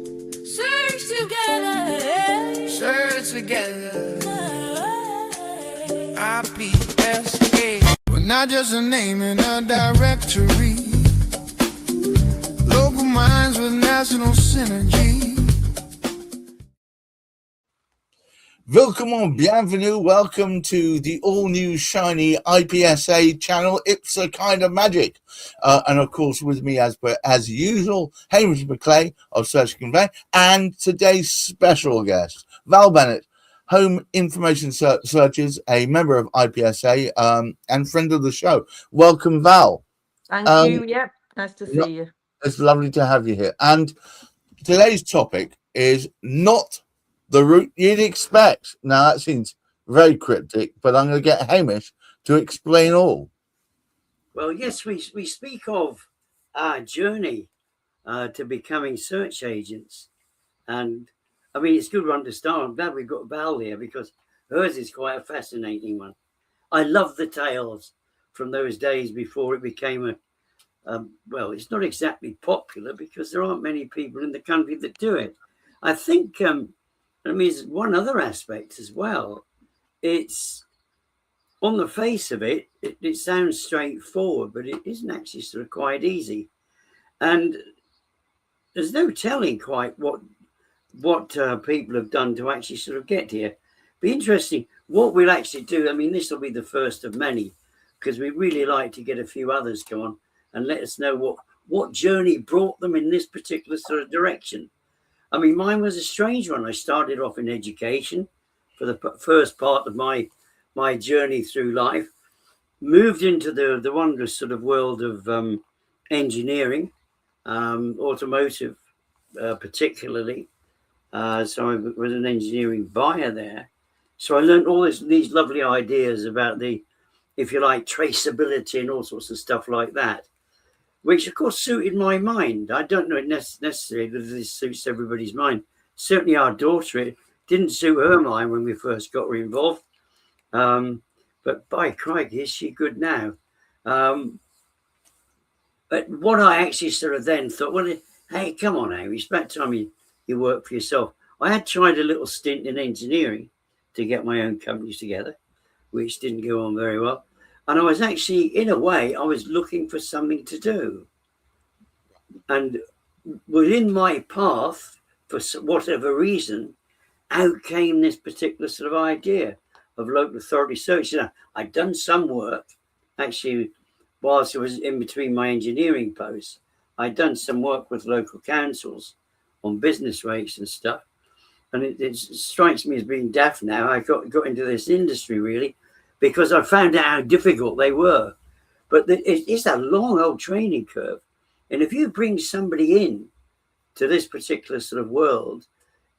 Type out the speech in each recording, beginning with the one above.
Search together. Search together. IPSA. We're not just a name in a directory. Local minds with national synergy. Bienvenue, welcome to the all-new shiny IPSA channel, IPSA Kind of Magic. And of course, with me as usual, Hamish McClay of Search Convey, and today's special guest, Val Bennett, Home Information Searches, a member of IPSA and friend of the show. Welcome, Val. Thank you. Yep, nice to see you. It's lovely to have you here. And today's topic is not the route you'd expect. Now, that seems very cryptic, but I'm going to get Hamish to explain all. Well, yes, we speak of our journey to becoming search agents. And, I mean, it's good to understand. I'm glad we've got Val here because hers is quite a fascinating one. I love the tales from those days before it became well, it's not exactly popular because there aren't many people in the country that do it. I think... I mean, there's one other aspect as well. It's on the face of it, it sounds straightforward, but it isn't actually sort of quite easy. And there's no telling quite what people have done to actually sort of get here. Be interesting what we'll actually do. I mean, this will be the first of many because we really like to get a few others come on and let us know what journey brought them in this particular sort of direction. I mean, mine was a strange one. I started off in education for the first part of my journey through life, moved into the wondrous sort of world of engineering, automotive particularly. So I was an engineering buyer there. So I learned all these lovely ideas about the, if you like, traceability and all sorts of stuff like that, which of course suited my mind. I don't know necessarily that this suits everybody's mind. Certainly our daughter, it didn't suit her mind when we first got her involved. But by crikey, is she good now? But what I actually sort of then thought, well, hey, come on, Amy, it's about time you work for yourself. I had tried a little stint in engineering to get my own companies together, which didn't go on very well. And I was actually, in a way, I was looking for something to do. And within my path, for whatever reason, out came this particular sort of idea of local authority search. You know, I'd done some work, actually, whilst I was in between my engineering posts. I'd done some work with local councils on business rates and stuff. And it strikes me as being daft now. I got into this industry, really, because I found out how difficult they were. But it's a long old training curve. And if you bring somebody in to this particular sort of world,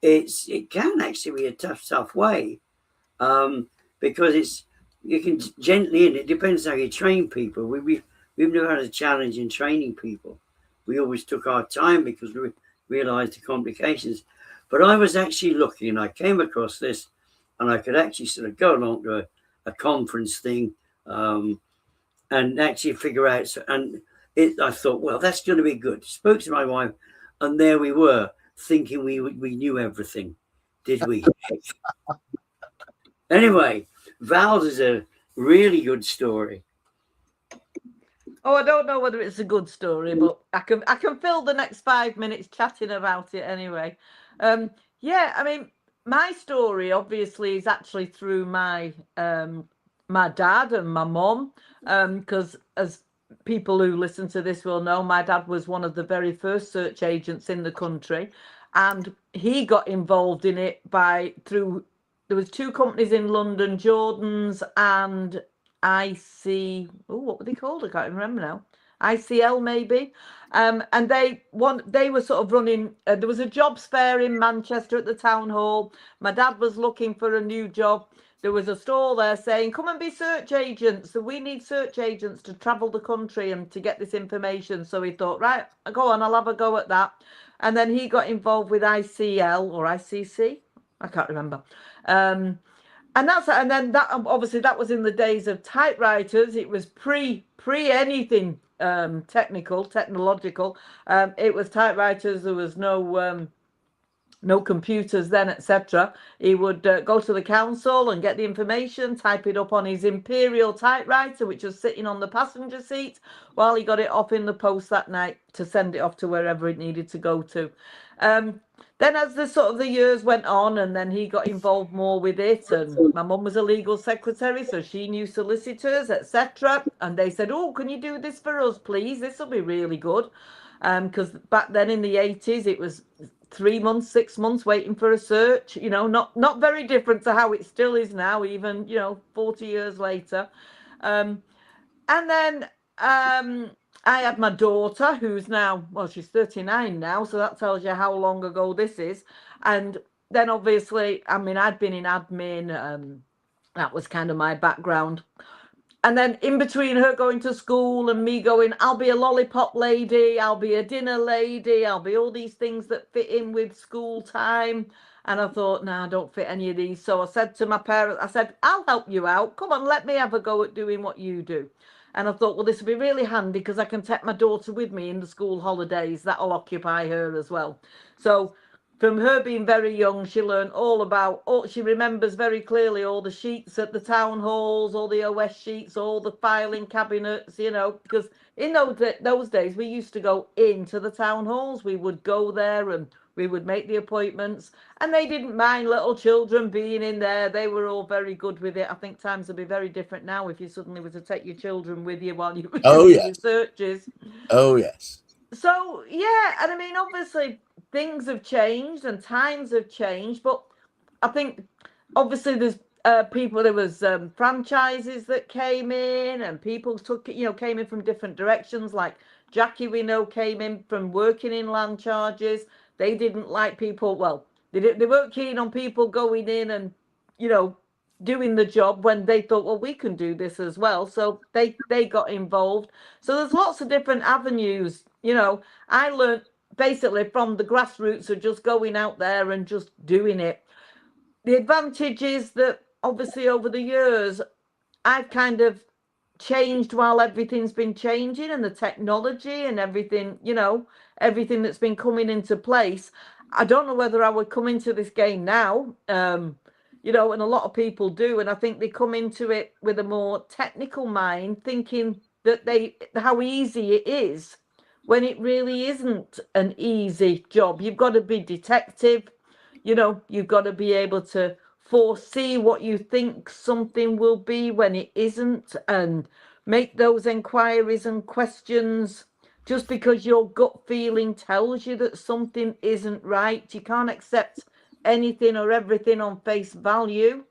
it can actually be a tough way. Because you can gently, and it depends how you train people. We've never had a challenge in training people. We always took our time because we realized the complications. But I was actually looking and I came across this and I could actually sort of go along to a conference thing and actually figure out. I thought, well, that's going to be good. Spoke to my wife, and there we were, thinking we knew everything. Did we? Anyway, Val's is a really good story. Oh, I don't know whether it's a good story, but I can fill the next 5 minutes chatting about it anyway. Yeah, I mean, my story obviously is actually through my my dad and my mum, because as people who listen to this will know, my dad was one of the very first search agents in the country, and he got involved in it through there was two companies in London, Jordan's and what were they called? I can't remember now. ICL maybe. And they were sort of running, there was a jobs fair in Manchester at the town hall. My dad was looking for a new job. There was a stall there saying, come and be search agents. So we need search agents to travel the country and to get this information. So he thought, right, go on, I'll have a go at that. And then he got involved with ICL or ICC. I can't remember. And then that obviously that was in the days of typewriters. It was pre anything technological. It was typewriters. There was no no computers then, etc. He would go to the council and get the information, type it up on his imperial typewriter, which was sitting on the passenger seat, while he got it off in the post that night to send it off to wherever it needed to go to. Then as the years went on, and then he got involved more with it, and my mum was a legal secretary, so she knew solicitors, etc. And they said, oh, can you do this for us, please? This will be really good. Because back then in the 80s, it was 3 months, 6 months waiting for a search, not very different to how it still is now, even, 40 years later. And then I had my daughter, who's now, well, she's 39 now, so that tells you how long ago this is. And then obviously, I mean, I'd been in admin, that was kind of my background. And then in between her going to school and me going, I'll be a lollipop lady, I'll be a dinner lady, I'll be all these things that fit in with school time. And I thought, nah, I don't fit any of these. So I said to my parents, I said, I'll help you out. Come on, let me have a go at doing what you do. And I thought, well, this will be really handy because I can take my daughter with me in the school holidays. That'll occupy her as well. So from her being very young, she learned all about, she remembers very clearly all the sheets at the town halls, all the OS sheets, all the filing cabinets, because in those days, we used to go into the town halls. We would go there and we would make the appointments, and they didn't mind little children being in there. They were all very good with it. I think times would be very different now if you suddenly were to take your children with you while you were doing your searches. Oh, yes. So, yeah, and I mean, obviously, things have changed and times have changed, but I think obviously there's there was franchises that came in, and people came in from different directions. Like Jackie, we know, came in from working in land charges. They didn't like people, well, they weren't keen on people going in and, doing the job when they thought, well, we can do this as well. So they got involved. So there's lots of different avenues. I learned basically from the grassroots of just going out there and just doing it. The advantage is that obviously over the years, I've kind of changed while everything's been changing, and the technology and everything, everything that's been coming into place. I don't know whether I would come into this game now, and a lot of people do, and I think they come into it with a more technical mind, thinking that how easy it is, when it really isn't an easy job. You've got to be detective, you've got to be able to foresee what you think something will be when it isn't, and make those inquiries and questions. Just because your gut feeling tells you that something isn't right, you can't accept anything or everything on face value.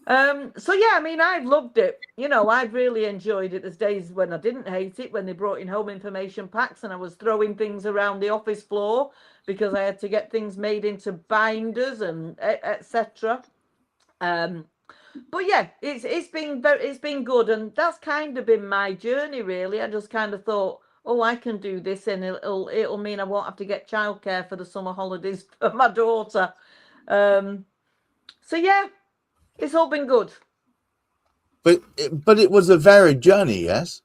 So yeah, I mean, I've loved it. I've really enjoyed it. There's days when I didn't hate it, when they brought in home information packs and I was throwing things around the office floor because I had to get things made into binders and etc. But yeah, it's been good, and that's kind of been my journey really. I just kind of thought, oh, I can do this, and it'll mean I won't have to get childcare for the summer holidays for my daughter. So yeah, it's all been good. But it was a varied journey, yes?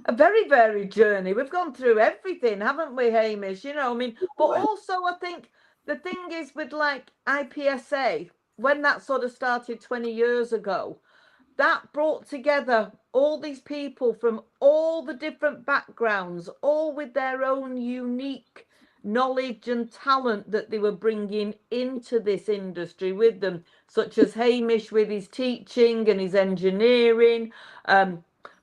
A very varied journey. We've gone through everything, haven't we, Hamish? I mean, but also I think the thing is with like IPSA, when that sort of started 20 years ago, that brought together all these people from all the different backgrounds, all with their own unique knowledge and talent that they were bringing into this industry with them, such as Hamish with his teaching and his engineering,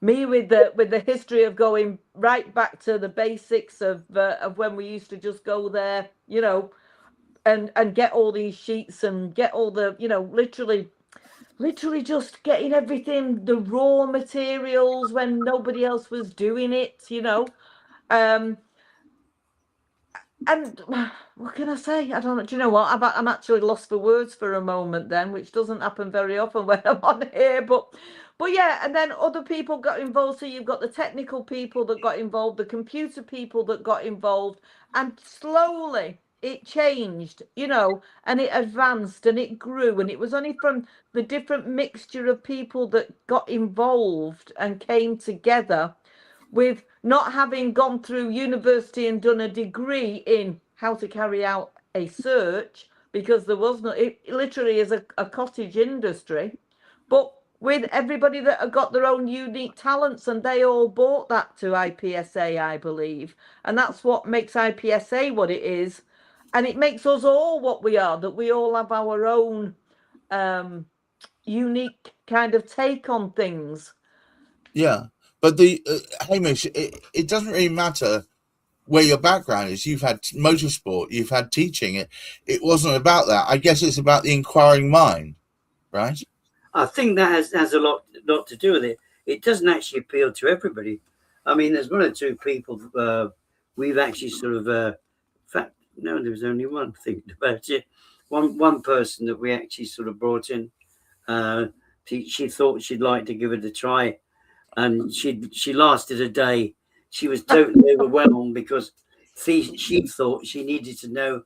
me with the history of going right back to the basics of when we used to just go there, and get all these sheets and get all the, literally just getting everything, the raw materials when nobody else was doing it, and what can I say? I don't know. Do you know what? I'm actually lost for words for a moment then, which doesn't happen very often when I'm on here. But yeah, and then other people got involved. So you've got the technical people that got involved, the computer people that got involved, and slowly it changed, and it advanced and it grew. And it was only from the different mixture of people that got involved and came together, with not having gone through university and done a degree in how to carry out a search because there was no, it literally is a cottage industry, but with everybody that have got their own unique talents, and they all bought that to IPSA, I believe. And that's what makes IPSA what it is. And it makes us all what we are, that we all have our own unique kind of take on things. Yeah. But the Hamish, it doesn't really matter where your background is. You've had motorsport, you've had teaching. It wasn't about that. I guess it's about the inquiring mind, right? I think that has a lot to do with it. It doesn't actually appeal to everybody. I mean, there's one or two people we've actually sort of, in fact, no, there was only one thing about it. One person that we actually sort of brought in. She thought she'd like to give it a try, and she lasted a day. She was totally overwhelmed because she thought she needed to know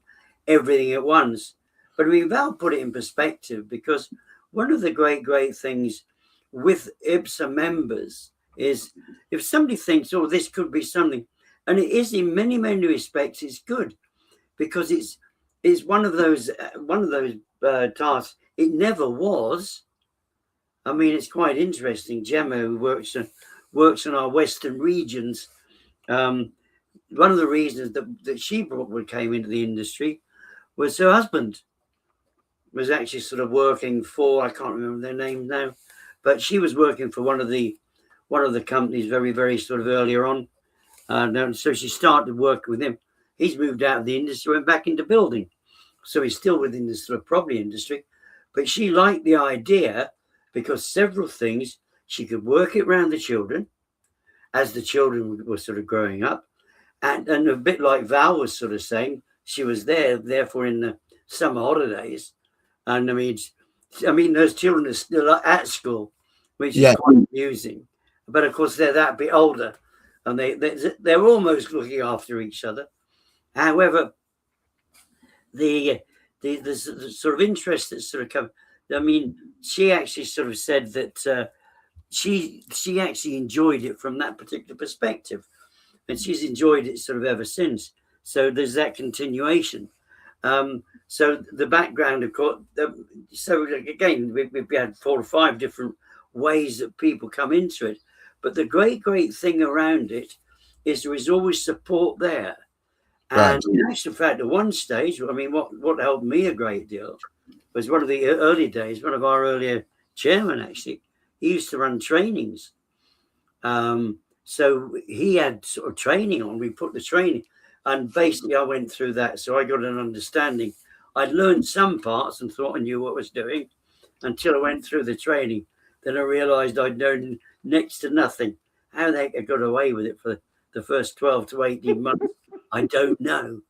everything at once. But we've now put it in perspective, because one of the great things with IPSA members is if somebody thinks, oh, this could be something, and it is in many respects, it's good, because it's one of those tasks. It never was. I mean, it's quite interesting. Gemma, who works in our Western regions, one of the reasons that she came into the industry was her husband was actually sort of working for, I can't remember their name now, but she was working for one of the companies very sort of earlier on. And so she started working with him. He's moved out of the industry, went back into building. So he's still within the sort of property industry. But she liked the idea because several things, she could work it around the children as the children were sort of growing up. And a bit like Val was sort of saying, she was therefore in the summer holidays. And I mean, those children are still at school, which is quite amusing. But of course, they're that bit older, and they're almost looking after each other. However, the sort of interest that sort of come. I mean, she actually sort of said that she actually enjoyed it from that particular perspective, and she's enjoyed it sort of ever since. So there's that continuation. So the background, of course. So again, we've had 4 or 5 different ways that people come into it, but the great thing around it is there is always support there. And in actual fact, at one stage, I mean, what helped me a great deal was one of the early days, one of our earlier chairmen, actually, he used to run trainings. So he had sort of training on, we put the training, and basically I went through that. So I got an understanding. I'd learned some parts and thought I knew what I was doing until I went through the training. Then I realized I'd known next to nothing. How the heck I got away with it for the first 12 to 18 months, I don't know.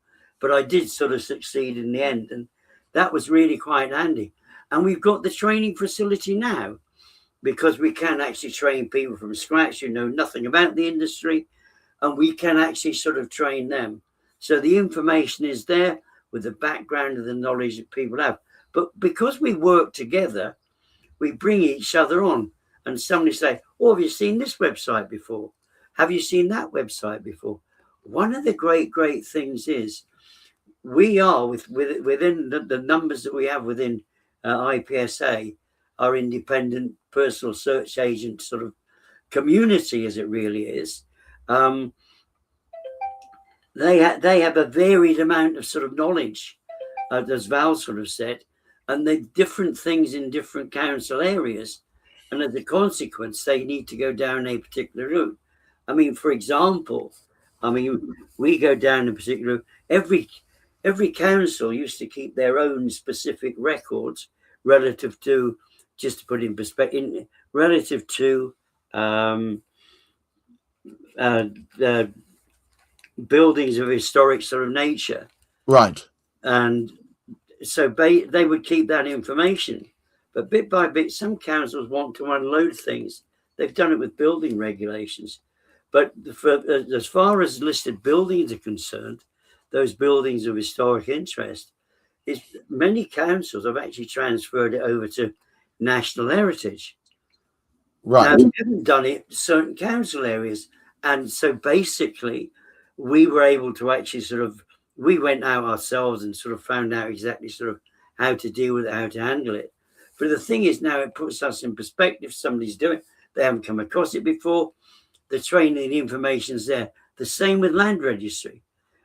But I did sort of succeed in the end. And that was really quite handy. And we've got the training facility now, because we can actually train people from scratch who know nothing about the industry, and we can actually sort of train them. So the information is there with the background and the knowledge that people have. But because we work together, we bring each other on. And somebody say, oh, have you seen this website before? Have you seen that website before? One of the great things is we are within the numbers that we have within IPSA, our independent personal search agent sort of community, as it really is. They have a varied amount of sort of knowledge, as Val sort of said, and they're different things in different council areas. And as a consequence, they need to go down a particular route. I mean, for example, we go down a particular route. Every council used to keep their own specific records relative to, just to put in perspective, relative to buildings of historic sort of nature. Right. And so they would keep that information. But bit by bit, some councils want to unload things. They've done it with building regulations. But as far as listed buildings are concerned, those buildings of historic interest, many councils have actually transferred it over to national heritage. Right. Now, we haven't done it in certain council areas. And so basically, we were able to actually sort of we went out ourselves and sort of found out exactly sort of how to deal with it, how to handle it. But the thing is, now it puts us in perspective. Somebody's doing it. They haven't come across it before. The training, the information's there. The same with land registry.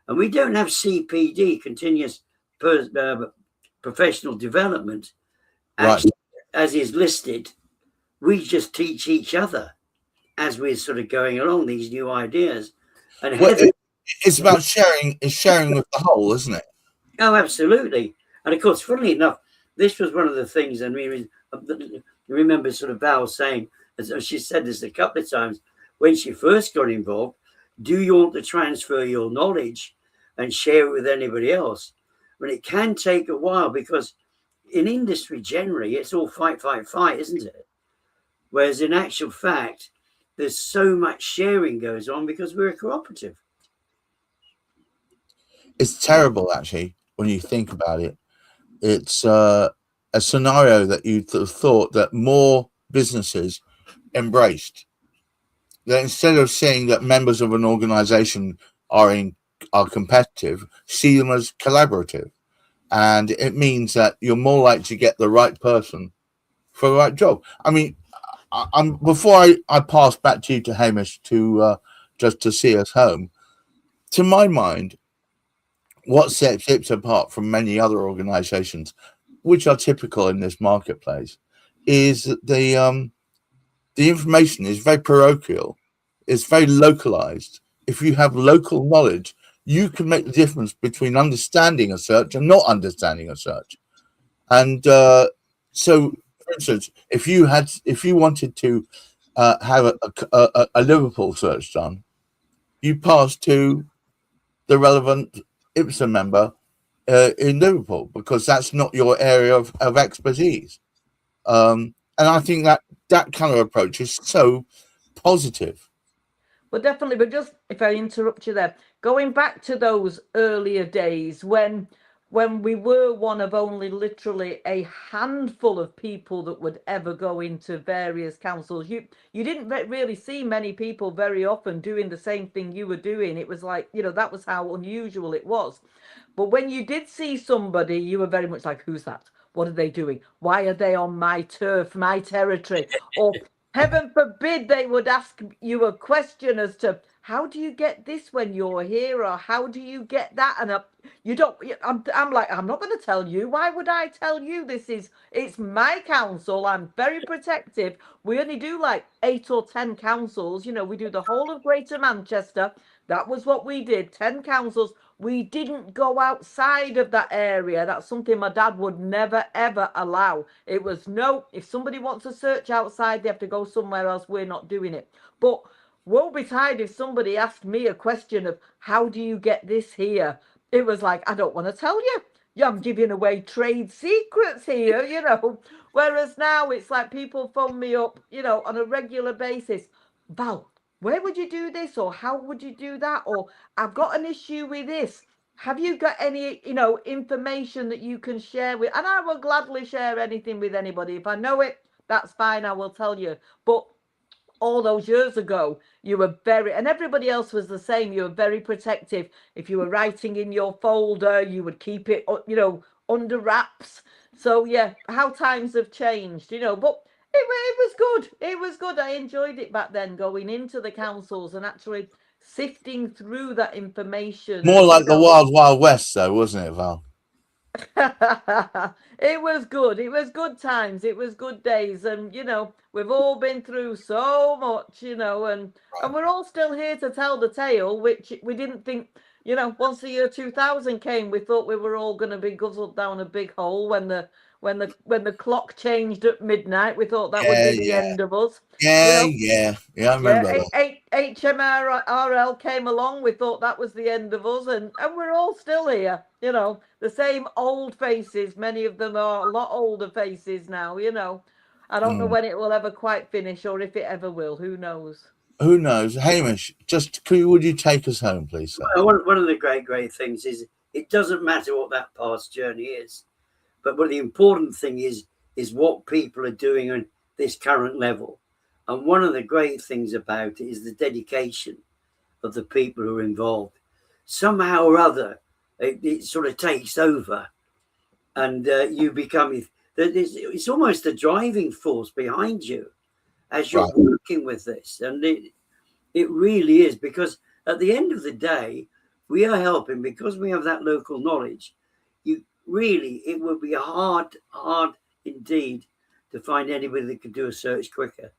And we don't have CPD, continuous professional development, actually, as is listed. We just teach each other as we're sort of going along these new ideas. And Well, it's about sharing. It's sharing with the whole, isn't it? Oh, absolutely. And of course, funnily enough, this was one of the things, and we remember sort of Val saying, as she said this a couple of times, when she first got involved, do you want to transfer your knowledge and share it with anybody else? But it can take a while, because in industry generally, it's all fight, fight, fight, isn't it? Whereas in actual fact, there's so much sharing goes on because we're a cooperative. It's terrible, actually, when you think about it. It's a scenario that you thought that more businesses embraced. That instead of seeing that members of an organization are competitive, see them as collaborative. And it means that you're more likely to get the right person for the right job. I mean, before I pass back to you, to Hamish, to just to see us home, to my mind, what sets IPSA apart from many other organizations, which are typical in this marketplace, is that the information is very parochial. It's very localized. If you have local knowledge, you can make the difference between understanding a search and not understanding a search. And so, for instance, if you wanted to have a Liverpool search done, you pass to the relevant IPSA member in Liverpool, because that's not your area of expertise. And I think that kind of approach is so positive. Well, definitely. But just, if I interrupt you there, going back to those earlier days when we were one of only literally a handful of people that would ever go into various councils, you didn't really see many people very often doing the same thing you were doing. It was like, that was how unusual it was. But when you did see somebody, you were very much like, who's that? What are they doing? Why are they on my turf, my territory? Or heaven forbid they would ask you a question as to, how do you get this when you're here, or how do you get that? And you don't. I'm like, I'm not going to tell you. Why would I tell you? It's my council. I'm very protective. We only do like 8 or 10 councils. We do the whole of Greater Manchester. That was what we did. 10 councils. We didn't go outside of that area. That's something my dad would never, ever allow. It was, no, if somebody wants to search outside, they have to go somewhere else. We're not doing it. But woe betide if somebody asked me a question of, how do you get this here? It was like, I don't want to tell you. Yeah, I'm giving away trade secrets here, Whereas now it's like people phone me up, on a regular basis. Val, where would you do this? Or how would you do that? Or I've got an issue with this. Have you got any, information that you can share with? And I will gladly share anything with anybody. If I know it, that's fine. I will tell you. But all those years ago, you were and everybody else was the same. You were very protective. If you were writing in your folder, you would keep it, under wraps. So yeah, how times have changed, but it was good. It was good. I enjoyed it back then, going into the councils and actually sifting through that information. More like the Wild Wild West, though, wasn't it, Val? It was good. It was good times. It was good days. And, we've all been through so much, and we're all still here to tell the tale, which we didn't think, once the year 2000 came, we thought we were all going to be guzzled down a big hole when the clock changed at midnight. We thought that would be the end of us. Yeah, I remember that. HMRL came along. We thought that was the end of us, and we're all still here. The same old faces. Many of them are a lot older faces now. I don't know when it will ever quite finish, or if it ever will. Who knows? Who knows? Hamish, would you take us home, please, sir? One of the great things is, it doesn't matter what that past journey is, but what the important thing is what people are doing on this current level. And one of the great things about it is the dedication of the people who are involved. Somehow or other, it sort of takes over, and you become. It's almost a driving force behind you as you're working with this, and it really is, because at the end of the day, we are helping because we have that local knowledge. It would be hard indeed to find anybody that could do a search quicker.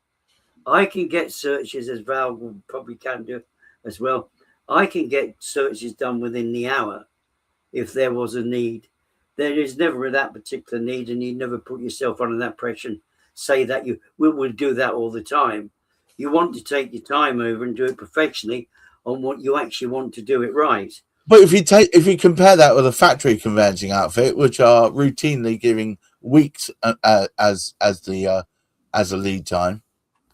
I can get searches, as Val probably can do as well. I can get searches done within the hour if there was a need. There is never that particular need, and you never put yourself under that pressure and say that you will do that all the time. You want to take your time over and do it professionally on what you actually want to do it right. But if you compare that with a factory conveyancing outfit, which are routinely giving weeks as a lead time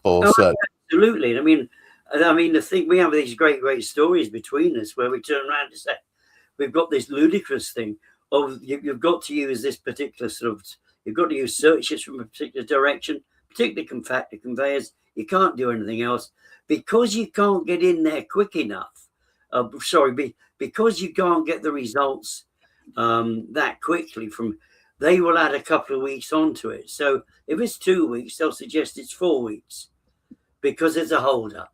for search. Absolutely. I mean, the thing, we have these great stories between us where we turn around and say, we've got this ludicrous thing of you've got to use this particular you've got to use searches from a particular direction, particularly factory conveyors. You can't do anything else because you can't get in there quick enough. Because you can't get the results that quickly they will add a couple of weeks onto it. So if it's 2 weeks, they'll suggest it's 4 weeks because there's a hold up.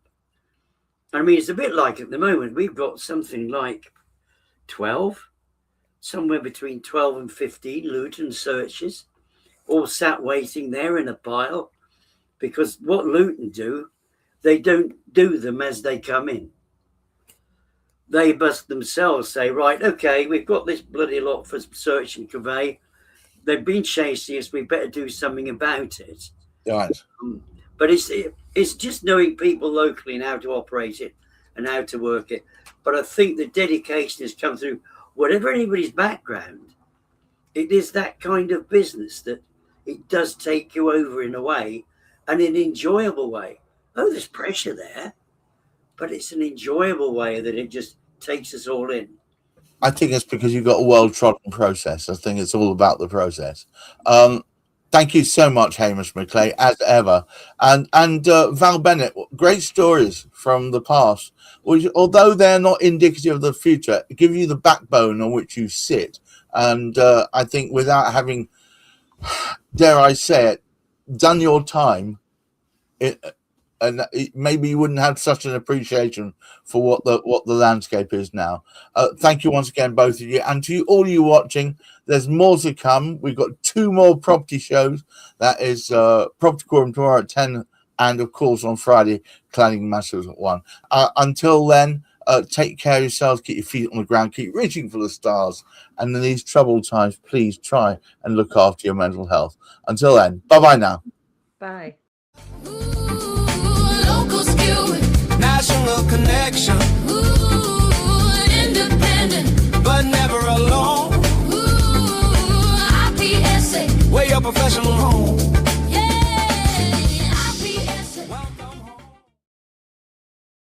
I mean, it's a bit like at the moment, we've got something like 12, somewhere between 12 and 15 Luton searches, all sat waiting there in a pile, because what Luton do, they don't do them as they come in. They must themselves say, right, okay, we've got this bloody lot for search and convey. They've been chasing us. We better do something about it. Right. But it's just knowing people locally and how to operate it and how to work it. But I think the dedication has come through. Whatever anybody's background, it is that kind of business that it does take you over in a way, and in an enjoyable way. Oh, there's pressure there, but it's an enjoyable way that it just takes us all in. I think it's because you've got a well-trodden process. I think it's all about the process. Thank you so much, Hamish McClay, as ever. And Val Bennett, great stories from the past, which, although they're not indicative of the future, give you the backbone on which you sit. And I think without having, dare I say it, done your time, maybe you wouldn't have such an appreciation for what the landscape is now. Thank you once again, both of you, and to all you watching. There's more to come. We've got 2 more property shows. That is Property Quorum tomorrow at 10, and of course on Friday, Cladding Matters at 1. Until then, take care of yourselves. Keep your feet on the ground. Keep reaching for the stars. And in these troubled times, please try and look after your mental health. Until then, bye-bye now. Bye. National connection. Independent, but never alone. IPSA, where your professional